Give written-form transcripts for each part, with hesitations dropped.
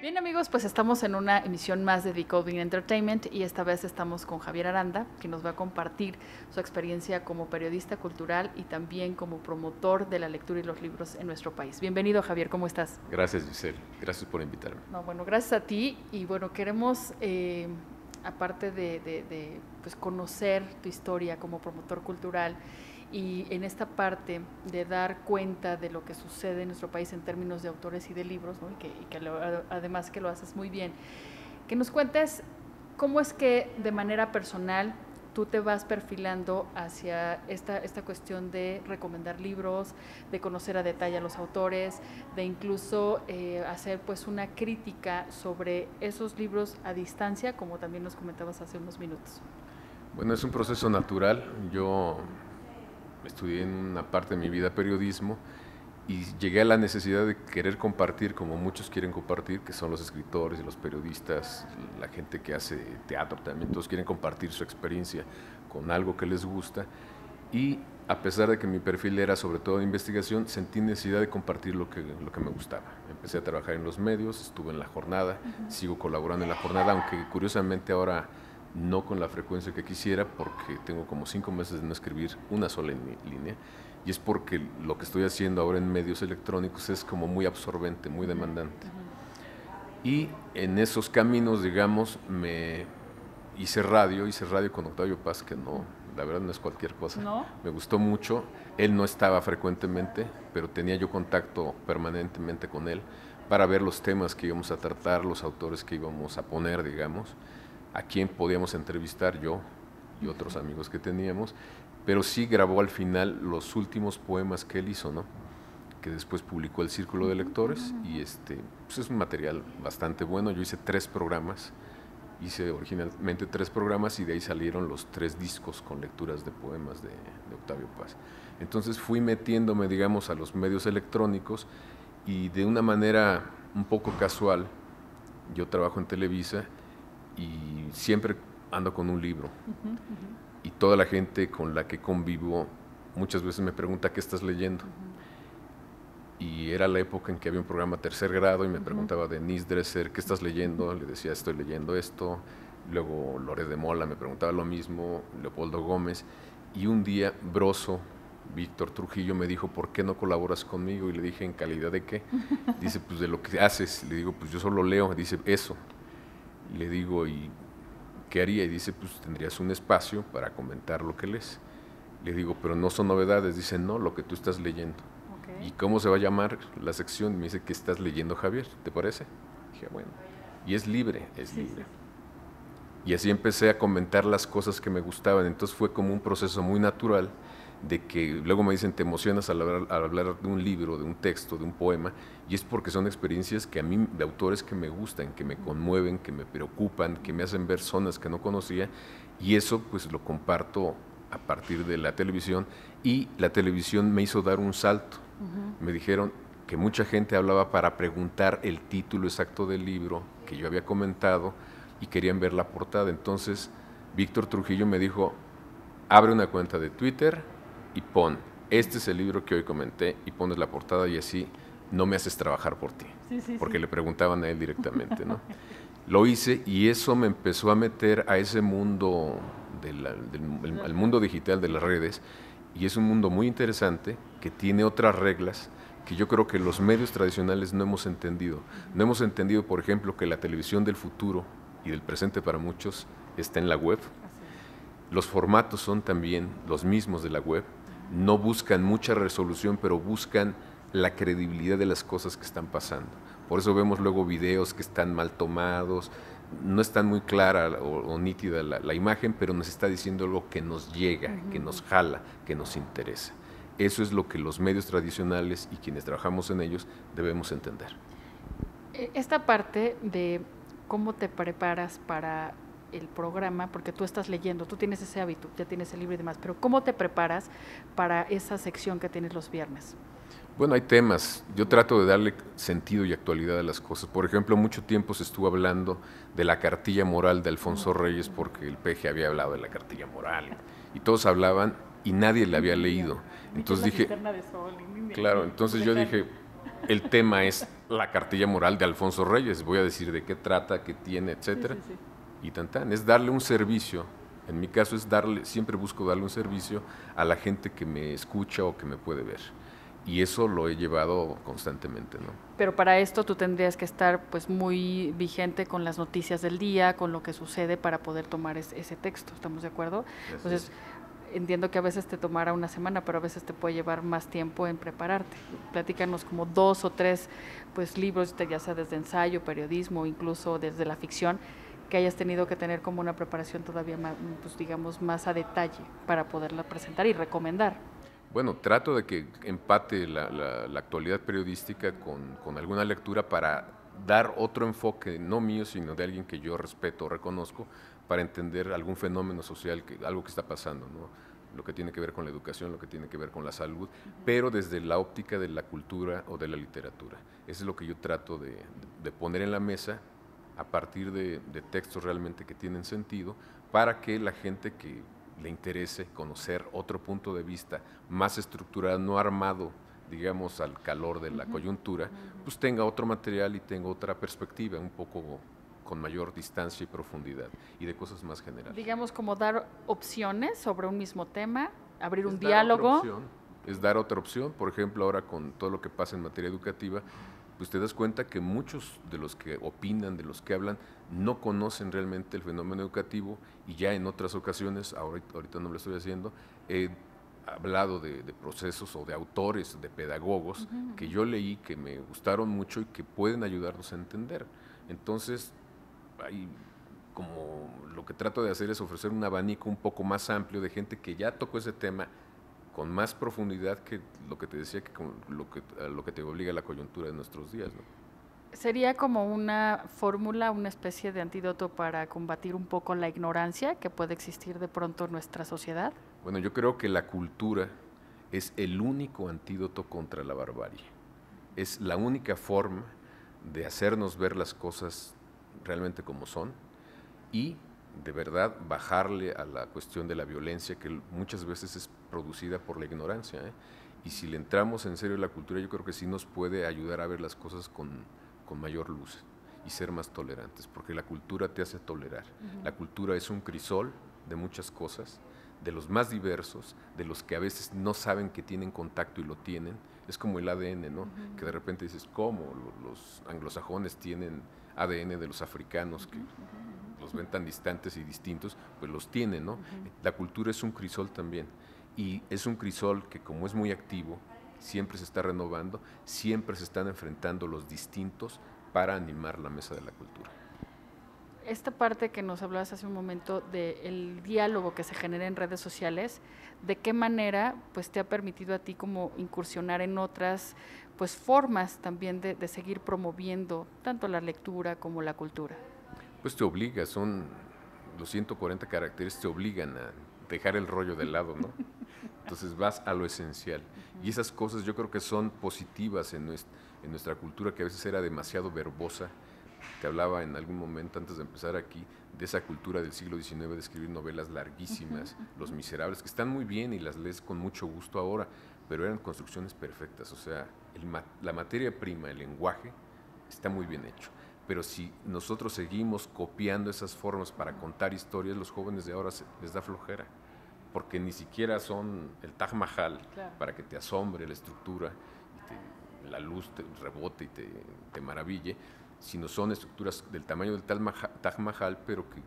Bien amigos, pues estamos en una emisión más de Decoding Entertainment y esta vez estamos con Javier Aranda, que nos va a compartir su experiencia como periodista cultural y también como promotor de la lectura y los libros en nuestro país. Bienvenido Javier, ¿cómo estás? Gracias Giselle, gracias por invitarme. No, bueno, gracias a ti y bueno, queremos, aparte de pues conocer tu historia como promotor cultural, y en esta parte de dar cuenta de lo que sucede en nuestro país en términos de autores y de libros, ¿no? Además que lo haces muy bien, que nos cuentes cómo es que de manera personal tú te vas perfilando hacia esta cuestión de recomendar libros, de conocer a detalle a los autores, de incluso hacer pues una crítica sobre esos libros a distancia, como también nos comentabas hace unos minutos. Bueno, es un proceso natural. Yo estudié en una parte de mi vida periodismo y llegué a la necesidad de querer compartir, como muchos quieren compartir, que son los escritores y los periodistas, la gente que hace teatro también, todos quieren compartir su experiencia con algo que les gusta, y a pesar de que mi perfil era sobre todo de investigación, sentí necesidad de compartir lo que me gustaba. Empecé a trabajar en los medios, estuve en La Jornada, sigo colaborando en La Jornada, aunque curiosamente ahora no con la frecuencia que quisiera, porque tengo como 5 meses de no escribir una sola línea, y es porque lo que estoy haciendo ahora en medios electrónicos es como muy absorbente, muy demandante. Y en esos caminos, digamos, me hice radio con Octavio Paz, que no, la verdad no es cualquier cosa. ¿No? Me gustó mucho. Él no estaba frecuentemente, pero tenía yo contacto permanentemente con él para ver los temas que íbamos a tratar, los autores que íbamos a poner, digamos, a quién podíamos entrevistar, yo y otros amigos que teníamos, pero sí grabó al final los últimos poemas que él hizo, ¿no? Que después publicó El Círculo de Lectores, y pues es un material bastante bueno. Yo hice 3 programas, hice originalmente 3 programas y de ahí salieron los 3 discos con lecturas de poemas de Octavio Paz. Entonces fui metiéndome, digamos, a los medios electrónicos y de una manera un poco casual. Yo trabajo en Televisa y siempre ando con un libro, y toda la gente con la que convivo muchas veces me pregunta ¿qué estás leyendo? Y era la época en que había un programa Tercer Grado y me preguntaba Denise Dresser, ¿qué estás leyendo? Le decía, estoy leyendo esto. Luego Loret de Mola me preguntaba lo mismo, Leopoldo Gómez, y un día Broso, Víctor Trujillo, me dijo, ¿por qué no colaboras conmigo? Y le dije, ¿en calidad de qué? Dice, pues de lo que haces. Le digo, pues yo solo leo. Dice, eso. Le digo, ¿y qué haría? Y dice, pues tendrías un espacio para comentar lo que lees. Le digo, pero no son novedades. Dice, no, lo que tú estás leyendo. Okay. ¿Y cómo se va a llamar la sección? Me dice, ¿qué estás leyendo, Javier? ¿Te parece? Dije, bueno. Y es libre, es libre. Y así empecé a comentar las cosas que me gustaban. Entonces fue como un proceso muy natural, de que luego me dicen, te emocionas al hablar de un libro, de un texto, de un poema, y es porque son experiencias que a mí, de autores que me gustan, que me conmueven, que me preocupan, que me hacen ver zonas que no conocía, y eso pues lo comparto a partir de la televisión, y la televisión me hizo dar un salto. Me dijeron que mucha gente hablaba para preguntar el título exacto del libro que yo había comentado y querían ver la portada. Entonces Víctor Trujillo me dijo, abre una cuenta de Twitter y pon, este es el libro que hoy comenté, y pones la portada, y así no me haces trabajar por ti, porque le preguntaban a él directamente, ¿no? Lo hice y eso me empezó a meter a ese mundo, al mundo digital de las redes, y es un mundo muy interesante que tiene otras reglas que yo creo que los medios tradicionales no hemos entendido. No hemos entendido, por ejemplo, que la televisión del futuro y del presente para muchos está en la web. Los formatos son también los mismos de la web. No buscan mucha resolución, pero buscan la credibilidad de las cosas que están pasando. Por eso vemos luego videos que están mal tomados, no es tan muy clara o nítida la imagen, pero nos está diciendo algo que nos llega, que nos jala, que nos interesa. Eso es lo que los medios tradicionales y quienes trabajamos en ellos debemos entender. Esta parte de cómo te preparas para el programa, porque tú estás leyendo, tú tienes ese hábito, ya tienes el libro y demás, pero ¿cómo te preparas para esa sección que tienes los viernes? Bueno, hay temas. Yo trato de darle sentido y actualidad a las cosas. Por ejemplo, mucho tiempo se estuvo hablando de la cartilla moral de Alfonso Reyes, porque el PG había hablado de la cartilla moral, y todos hablaban y nadie la había leído. Entonces dije, claro, entonces yo dije, el tema es la cartilla moral de Alfonso Reyes, voy a decir de qué trata, qué tiene, etcétera, Sí, sí, y tan tan, es darle un servicio. En mi caso es darle, siempre busco darle un servicio a la gente que me escucha o que me puede ver. Y eso lo he llevado constantemente, ¿no? Pero para esto tú tendrías que estar pues muy vigente con las noticias del día, con lo que sucede para poder tomar ese texto, ¿estamos de acuerdo? Entonces, entiendo que a veces te tomará una semana, pero a veces te puede llevar más tiempo en prepararte. Platícanos como 2 o 3 pues libros, ya sea desde ensayo, periodismo, incluso desde la ficción, que hayas tenido que tener como una preparación todavía más, pues digamos, más a detalle para poderla presentar y recomendar. Bueno, trato de que empate la actualidad periodística con alguna lectura para dar otro enfoque, no mío, sino de alguien que yo respeto o reconozco, para entender algún fenómeno social, algo que está pasando, ¿no? Lo que tiene que ver con la educación, lo que tiene que ver con la salud, pero desde la óptica de la cultura o de la literatura. Eso es lo que yo trato de poner en la mesa a partir de textos realmente que tienen sentido, para que la gente que le interese conocer otro punto de vista más estructurado, no armado, digamos, al calor de la coyuntura, pues tenga otro material y tenga otra perspectiva, un poco con mayor distancia y profundidad, y de cosas más generales. Digamos como dar opciones sobre un mismo tema, abrir un Es diálogo. Es dar otra opción, por ejemplo, ahora con todo lo que pasa en materia educativa, pues te das cuenta que muchos de los que opinan, de los que hablan, no conocen realmente el fenómeno educativo, y ya en otras ocasiones, ahorita no lo estoy haciendo, he hablado de procesos o de autores, de pedagogos, que yo leí, que me gustaron mucho y que pueden ayudarnos a entender. Entonces, hay como lo que trato de hacer es ofrecer un abanico un poco más amplio de gente que ya tocó ese tema con más profundidad que lo que te decía, que con lo que te obliga la coyuntura de nuestros días, ¿no? Sería como una fórmula, una especie de antídoto para combatir un poco la ignorancia que puede existir de pronto en nuestra sociedad. Bueno, yo creo que la cultura es el único antídoto contra la barbarie. Es la única forma de hacernos ver las cosas realmente como son, y de verdad bajarle a la cuestión de la violencia que muchas veces es producida por la ignorancia, ¿eh? Y si le entramos en serio a la cultura, yo creo que sí nos puede ayudar a ver las cosas con mayor luz y ser más tolerantes, porque la cultura te hace tolerar. La cultura es un crisol de muchas cosas, de los más diversos, de los que a veces no saben que tienen contacto y lo tienen. Es como el ADN, ¿no? Que de repente dices, ¿cómo? Los anglosajones tienen ADN de los africanos, que los ven tan distantes y distintos, pues los tienen, ¿no? La cultura es un crisol también, y es un crisol que, como es muy activo, siempre se está renovando, siempre se están enfrentando los distintos para animar la mesa de la cultura. Esta parte que nos hablabas hace un momento del diálogo que se genera en redes sociales, ¿de qué manera pues te ha permitido a ti como incursionar en otras pues formas también de seguir promoviendo tanto la lectura como la cultura? Pues te obliga, los 140 caracteres te obligan a dejar el rollo de lado, ¿no? Entonces vas a lo esencial. Y esas cosas yo creo que son positivas en nuestra cultura, que a veces era demasiado verbosa. Te hablaba en algún momento, antes de empezar aquí, de esa cultura del siglo XIX de escribir novelas larguísimas, Los Miserables, que están muy bien y las lees con mucho gusto ahora, pero eran construcciones perfectas. O sea, la materia prima, el lenguaje, está muy bien hecho. Pero si nosotros seguimos copiando esas formas para contar historias, los jóvenes de ahora les da flojera, porque ni siquiera son el Taj Mahal, claro, para que te asombre la estructura y la luz te rebote y te maraville, sino son estructuras del tamaño del Taj Mahal, pero que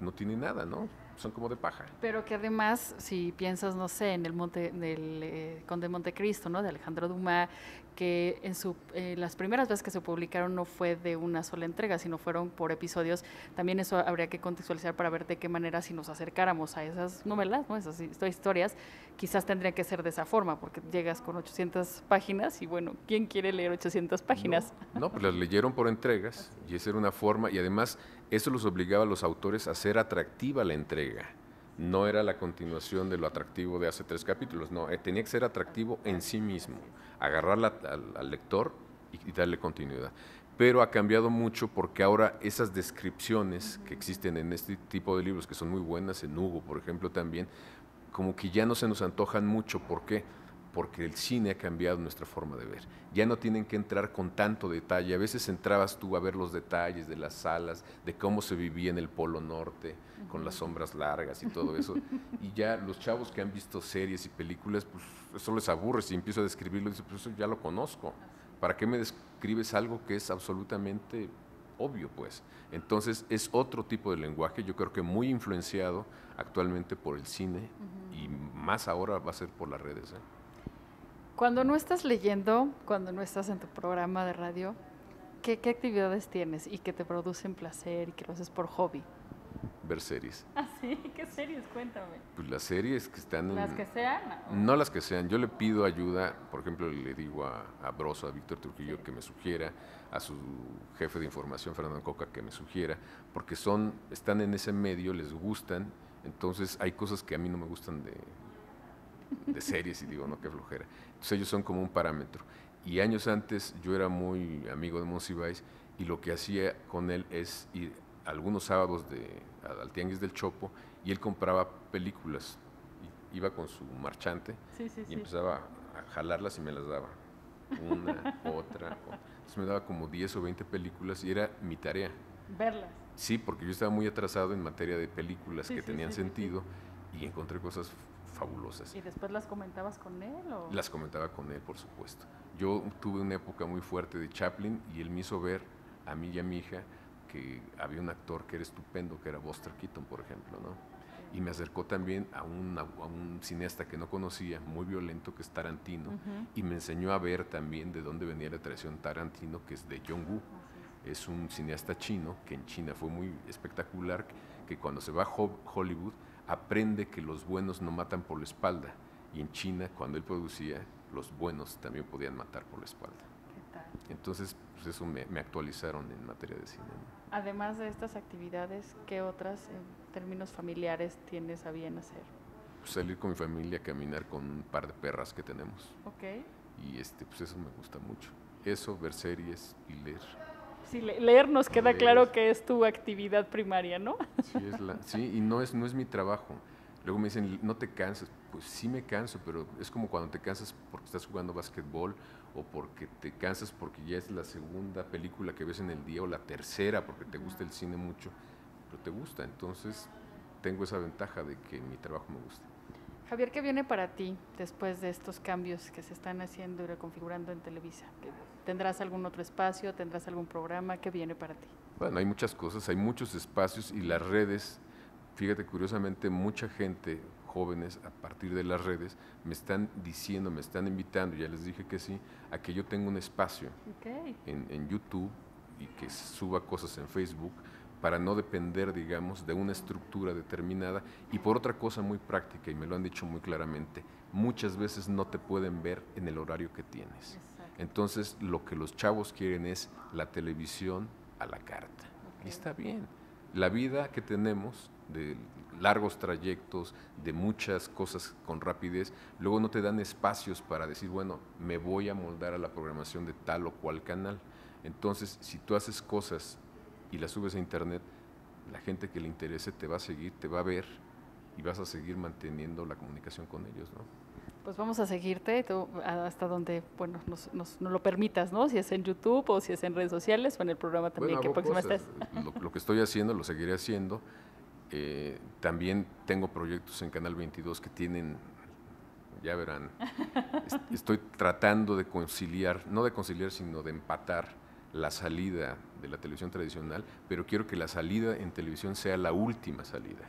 no tienen nada, ¿no? Son como de paja. Pero que además, si piensas, no sé, en el Conde de Montecristo, ¿no?, de Alejandro Dumas, que en las primeras veces que se publicaron no fue de una sola entrega, sino fueron por episodios. También eso habría que contextualizar para ver de qué manera, si nos acercáramos a esas novelas, ¿no?, esas historias, quizás tendría que ser de esa forma, porque llegas con 800 páginas y bueno, ¿quién quiere leer 800 páginas? No, pues las leyeron por entregas y esa era una forma, y además eso los obligaba a los autores a hacer atractiva la entrega. No era la continuación de lo atractivo de hace 3 capítulos, no, tenía que ser atractivo en sí mismo, agarrar al lector y darle continuidad. Pero ha cambiado mucho, porque ahora esas descripciones que existen en este tipo de libros, que son muy buenas, en Hugo, por ejemplo, también, como que ya no se nos antojan mucho. ¿Por qué? porque el cine ha cambiado nuestra forma de ver. Ya no tienen que entrar con tanto detalle. A veces entrabas tú a ver los detalles de las salas, de cómo se vivía en el Polo Norte, con las sombras largas y todo eso. Y ya los chavos que han visto series y películas, pues eso les aburre. Si empiezo a describirlo, dicen, pues eso ya lo conozco. ¿Para qué me describes algo que es absolutamente obvio, pues? Entonces es otro tipo de lenguaje, yo creo que muy influenciado actualmente por el cine y más ahora va a ser por las redes. Cuando no estás leyendo, cuando no estás en tu programa de radio, ¿qué actividades tienes y que te producen placer y que lo haces por hobby? Ver series. Ah, sí, ¿qué series? Cuéntame. Pues las series que están ¿Las que sean? No las que sean. Yo le pido ayuda, por ejemplo, le digo a Broso, a Víctor Trujillo, que me sugiera, a su jefe de información, Fernando Coca, que me sugiera, porque están en ese medio, les gustan, entonces hay cosas que a mí no me gustan de series y digo, no, qué flojera. Entonces ellos son como un parámetro. Y años antes yo era muy amigo de Monsiváis y lo que hacía con él es ir algunos sábados al Tianguis del Chopo y él compraba películas. Iba con su marchante y empezaba a jalarlas y me las daba. Una, otra. Entonces me daba como 10 o 20 películas y era mi tarea. Verlas. Sí, porque yo estaba muy atrasado en materia de películas que tenían sentido y encontré cosas fabulosas. ¿Y después las comentabas con él? ¿O? Las comentaba con él, por supuesto. Yo tuve una época muy fuerte de Chaplin y él me hizo ver a mí y a mi hija que había un actor que era estupendo, que era Buster Keaton, por ejemplo, ¿no? Y me acercó también a un cineasta que no conocía, muy violento, que es Tarantino, y me enseñó a ver también de dónde venía la tradición Tarantino, que es de John Woo. Es un cineasta chino, que en China fue muy espectacular, que cuando se va a Hollywood, aprende que los buenos no matan por la espalda, y en China, cuando él producía, los buenos también podían matar por la espalda. ¿Qué tal? Entonces, pues eso me actualizaron en materia de cine, ¿no? Además de estas actividades, ¿qué otras en términos familiares tienes a bien hacer? Pues salir con mi familia a caminar con un par de perras que tenemos. Ok. Y pues eso me gusta mucho. Eso, ver series y leer. Sí, leer nos queda claro que es tu actividad primaria, ¿no? Sí, y no es mi trabajo. Luego me dicen, ¿no te cansas? Pues sí me canso, pero es como cuando te cansas porque estás jugando básquetbol o porque te cansas porque ya es la segunda película que ves en el día o la tercera porque te gusta el cine mucho, pero te gusta. Entonces tengo esa ventaja de que mi trabajo me gusta. Javier, ¿qué viene para ti después de estos cambios que se están haciendo y reconfigurando en Televisa? ¿Tendrás algún otro espacio? ¿Tendrás algún programa? ¿Qué viene para ti? Bueno, hay muchas cosas, hay muchos espacios y las redes. Fíjate, curiosamente, mucha gente, jóvenes, a partir de las redes, me están diciendo, me están invitando, ya les dije que sí, a que yo tenga un espacio en YouTube y que suba cosas en Facebook para no depender, digamos, de una estructura determinada. Y por otra cosa muy práctica, y me lo han dicho muy claramente, muchas veces no te pueden ver en el horario que tienes. Exacto. Entonces, lo que los chavos quieren es la televisión a la carta. Y está bien. La vida que tenemos de largos trayectos, de muchas cosas con rapidez, luego no te dan espacios para decir, bueno, me voy a moldar a la programación de tal o cual canal. Entonces, si tú haces cosas y las subes a internet, la gente que le interese te va a seguir, te va a ver y vas a seguir manteniendo la comunicación con ellos, ¿no? Pues vamos a seguirte hasta donde, bueno, nos lo permitas, ¿no? Si es en YouTube o si es en redes sociales o en el programa también. Bueno, ¿Qué próxima estés? Lo que estoy haciendo, lo seguiré haciendo. También tengo proyectos en Canal 22 que tienen, ya verán, estoy tratando de conciliar, no de conciliar, sino de empatar la salida de la televisión tradicional, pero quiero que la salida en televisión sea la última salida.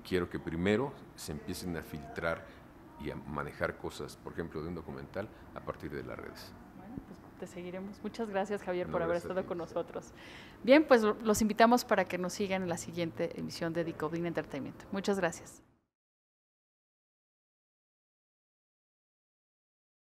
Quiero que primero se empiecen a filtrar y a manejar cosas, por ejemplo, de un documental a partir de las redes. Bueno, pues te seguiremos. Muchas gracias, Javier, por haber estado con nosotros. Bien, pues los invitamos para que nos sigan en la siguiente emisión de Decoding Entertainment. Muchas gracias.